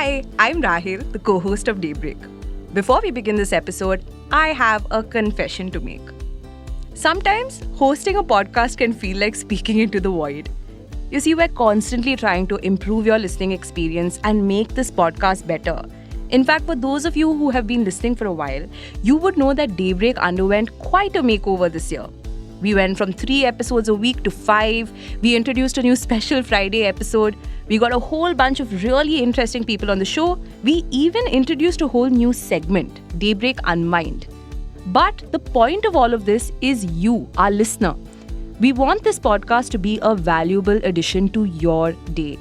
Hi, I'm Rahil, the co-host of Daybreak. Before we begin this episode, I have a confession to make. Sometimes hosting a podcast can feel like speaking into the void. You see, we're constantly trying to improve your listening experience and make this podcast better. In fact, for those of you who have been listening for a while, you would know that Daybreak underwent quite a makeover this year. We went from 3 episodes a week to 5. We introduced a new special Friday episode. We got a whole bunch of really interesting people on the show. We even introduced a whole new segment, Daybreak Unwind. But the point of all of this is you, our listener. We want this podcast to be a valuable addition to your day.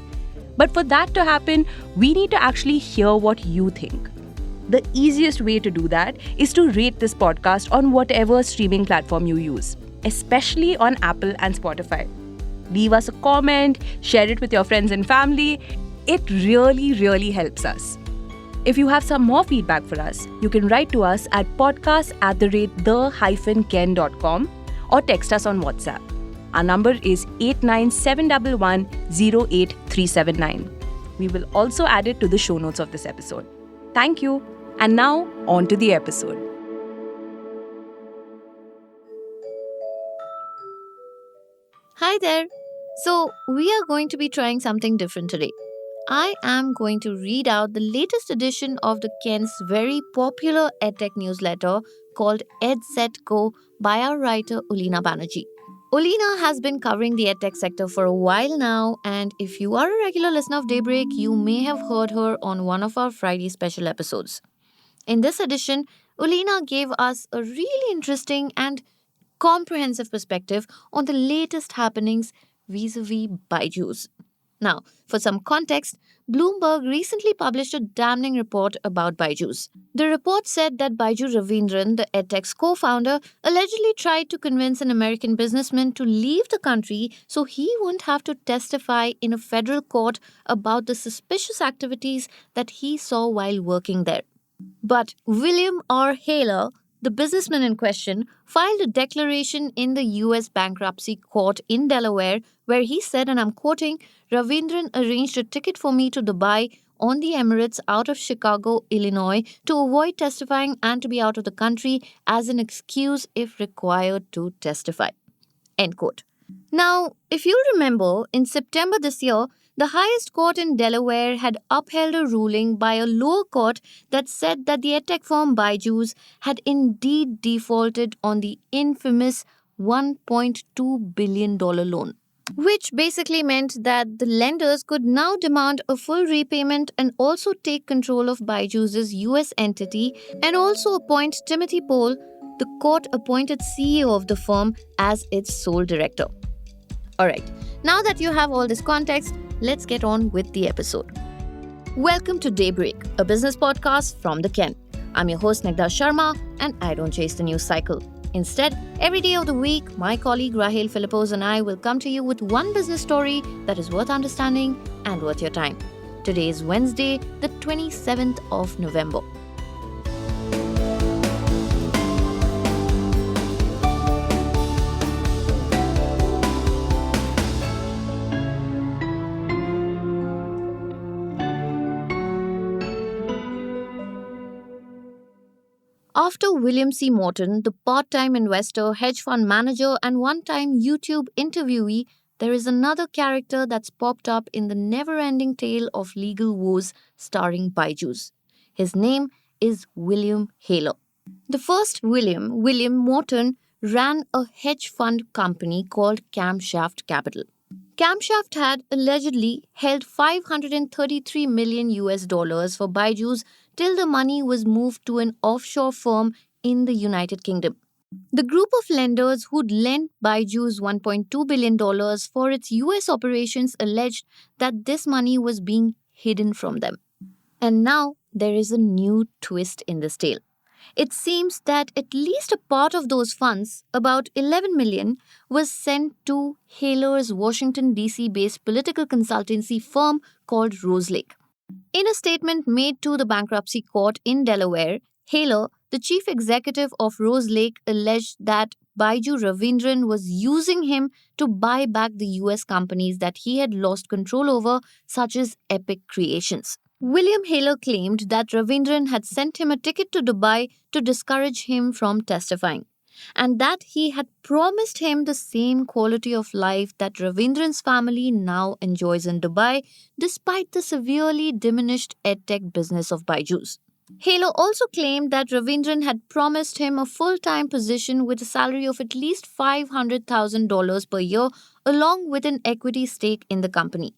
But for that to happen, we need to actually hear what you think. The easiest way to do that is to rate this podcast on whatever streaming platform you use, especially on Apple and Spotify. Leave us a comment, share it with your friends and family. It really helps us. If you have some more feedback for us, you can write to us at podcast@the-ken.com or text us on WhatsApp. Our number is 8971108379. We will also add it to the show notes of this episode. Thank you. And now, on to the episode. Hi there. So, we are going to be trying something different today. I am going to read out the latest edition of the Ken's very popular edtech newsletter called EdTech by our writer Ulina Banerjee. Ulina has been covering the edtech sector for a while now, and if you are a regular listener of Daybreak, you may have heard her on one of our Friday special episodes. In this edition, Ulina gave us a really interesting and comprehensive perspective on the latest happenings vis-a-vis Byju's. Now, for some context, Bloomberg recently published a damning report about Byju's. The report said that Byju Raveendran, the edtech's co-founder, allegedly tried to convince an American businessman to leave the country so he wouldn't have to testify in a federal court about the suspicious activities that he saw while working there. But William R. Haler, the businessman in question, filed a declaration in the US Bankruptcy Court in Delaware where he said, and I'm quoting, "Raveendran arranged a ticket for me to Dubai on the Emirates out of Chicago, Illinois, to avoid testifying and to be out of the country as an excuse if required to testify." End quote. Now, if you remember, in September this year, the highest court in Delaware had upheld a ruling by a lower court that said that the edtech firm Byju's had indeed defaulted on the infamous $1.2 billion loan, which basically meant that the lenders could now demand a full repayment and also take control of Byju's US entity and also appoint Timothy Pohl, the court-appointed CEO of the firm, as its sole director. Alright, now that you have all this context, let's get on with the episode. Welcome to Daybreak, a business podcast from the Ken. I'm your host Nagda Sharma, and I don't chase the news cycle. Instead, every day of the week, my colleague Rahel Philippos and I will come to you with one business story that is worth understanding and worth your time. Today is Wednesday, the 27th of November. After William C. Morton, the part-time investor, hedge fund manager, and one-time YouTube interviewee, there is another character that's popped up in the never-ending tale of legal woes starring Byju's. His name is William Haler. The first William Morton, ran a hedge fund company called Camshaft Capital. Camshaft had allegedly held $533 million for Byju's till the money was moved to an offshore firm in the United Kingdom. The group of lenders who'd lent Byju's $1.2 billion for its US operations alleged that this money was being hidden from them. And now there is a new twist in this tale. It seems that at least a part of those funds, about $11 million, was sent to Haler's Washington, D.C.-based political consultancy firm called Roselake. In a statement made to the bankruptcy court in Delaware, Haler, the chief executive of Roselake, alleged that Byju Raveendran was using him to buy back the US companies that he had lost control over, such as Epic Creations. William Haler claimed that Raveendran had sent him a ticket to Dubai to discourage him from testifying, and that he had promised him the same quality of life that Raveendran's family now enjoys in Dubai, despite the severely diminished edtech business of Byju's. Haler also claimed that Raveendran had promised him a full-time position with a salary of at least $500,000 per year, along with an equity stake in the company.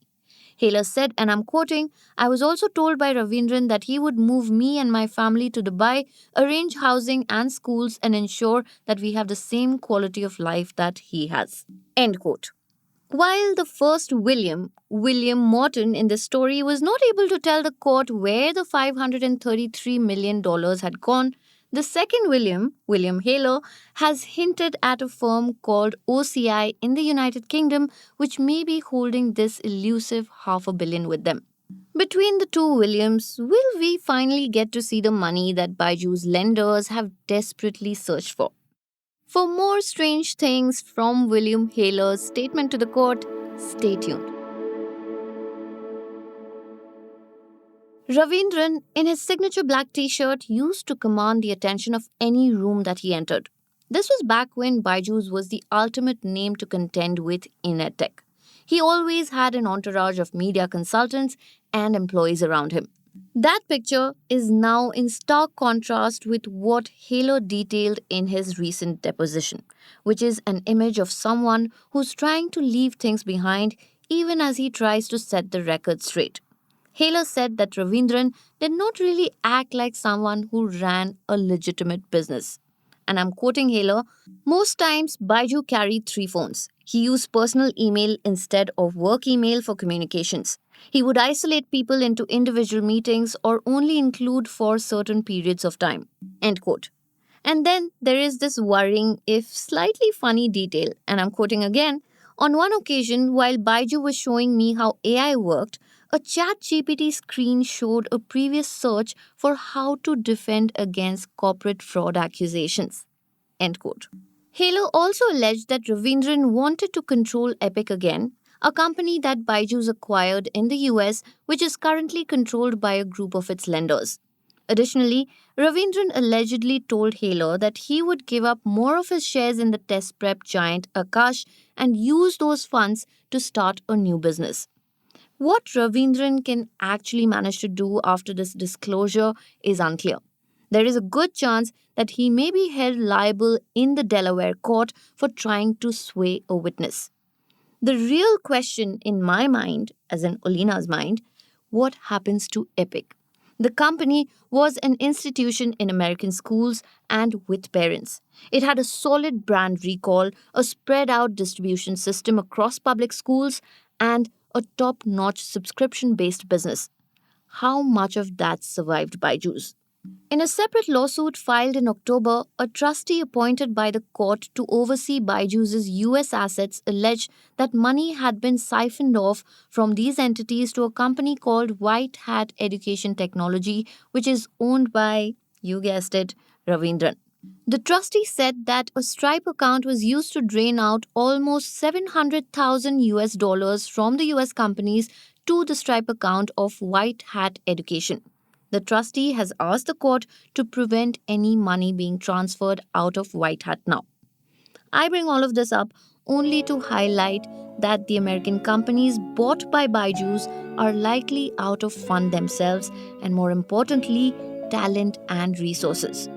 Haler said, and I'm quoting, "I was also told by Raveendran that he would move me and my family to Dubai, arrange housing and schools, and ensure that we have the same quality of life that he has." End quote. While the first William Morton in this story, was not able to tell the court where the $533 million had gone, the second William Haler, has hinted at a firm called OCI in the United Kingdom, which may be holding this elusive $500 million with them. Between the two Williams, will we finally get to see the money that Byju's lenders have desperately searched for? For more strange things from William Haler's statement to the court, stay tuned. Raveendran, in his signature black t-shirt, used to command the attention of any room that he entered. This was back when Byju's was the ultimate name to contend with in edtech. He always had an entourage of media consultants and employees around him. That picture is now in stark contrast with what Haler detailed in his recent deposition, which is an image of someone who's trying to leave things behind even as he tries to set the record straight. Haler said that Raveendran did not really act like someone who ran a legitimate business. And I'm quoting Haler, "Most times Byju carried 3 phones. He used personal email instead of work email for communications. He would isolate people into individual meetings or only include for certain periods of time." End quote. And then there is this worrying, if slightly funny detail, and I'm quoting again, "On one occasion, while Byju was showing me how AI worked, a ChatGPT screen showed a previous search for how to defend against corporate fraud accusations." End quote. Haler also alleged that Raveendran wanted to control Epic again, a company that Byju's acquired in the US, which is currently controlled by a group of its lenders. Additionally, Raveendran allegedly told Haler that he would give up more of his shares in the test prep giant Akash and use those funds to start a new business. What Raveendran can actually manage to do after this disclosure is unclear. There is a good chance that he may be held liable in the Delaware court for trying to sway a witness. The real question in my mind, as in Olina's mind, what happens to Epic? The company was an institution in American schools and with parents. It had a solid brand recall, a spread-out distribution system across public schools, and a top-notch subscription-based business. How much of that survived Byju's? In a separate lawsuit filed in October, a trustee appointed by the court to oversee Byju's US assets alleged that money had been siphoned off from these entities to a company called White Hat Education Technology, which is owned by, you guessed it, Raveendran. The trustee said that a Stripe account was used to drain out almost $700,000 from the US companies to the Stripe account of White Hat Education. The trustee has asked the court to prevent any money being transferred out of White Hat now. I bring all of this up only to highlight that the American companies bought by Byju's are likely out of fund themselves and, more importantly, talent and resources.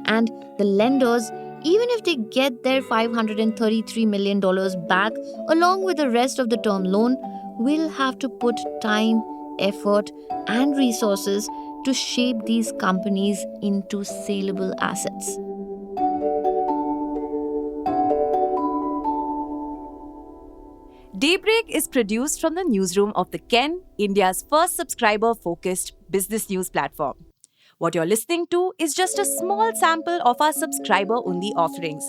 And the lenders, even if they get their $533 million back along with the rest of the term loan, will have to put time, effort, and resources to shape these companies into saleable assets. Daybreak is produced from the newsroom of The Ken, India's first subscriber-focused business news platform. What you're listening to is just a small sample of our subscriber-only offerings.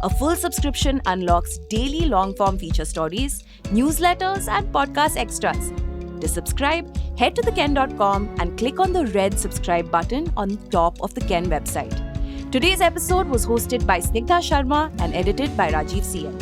A full subscription unlocks daily long-form feature stories, newsletters, and podcast extras. To subscribe, head to theken.com and click on the red subscribe button on top of the Ken website. Today's episode was hosted by Snigdha Sharma and edited by Rajiv CN.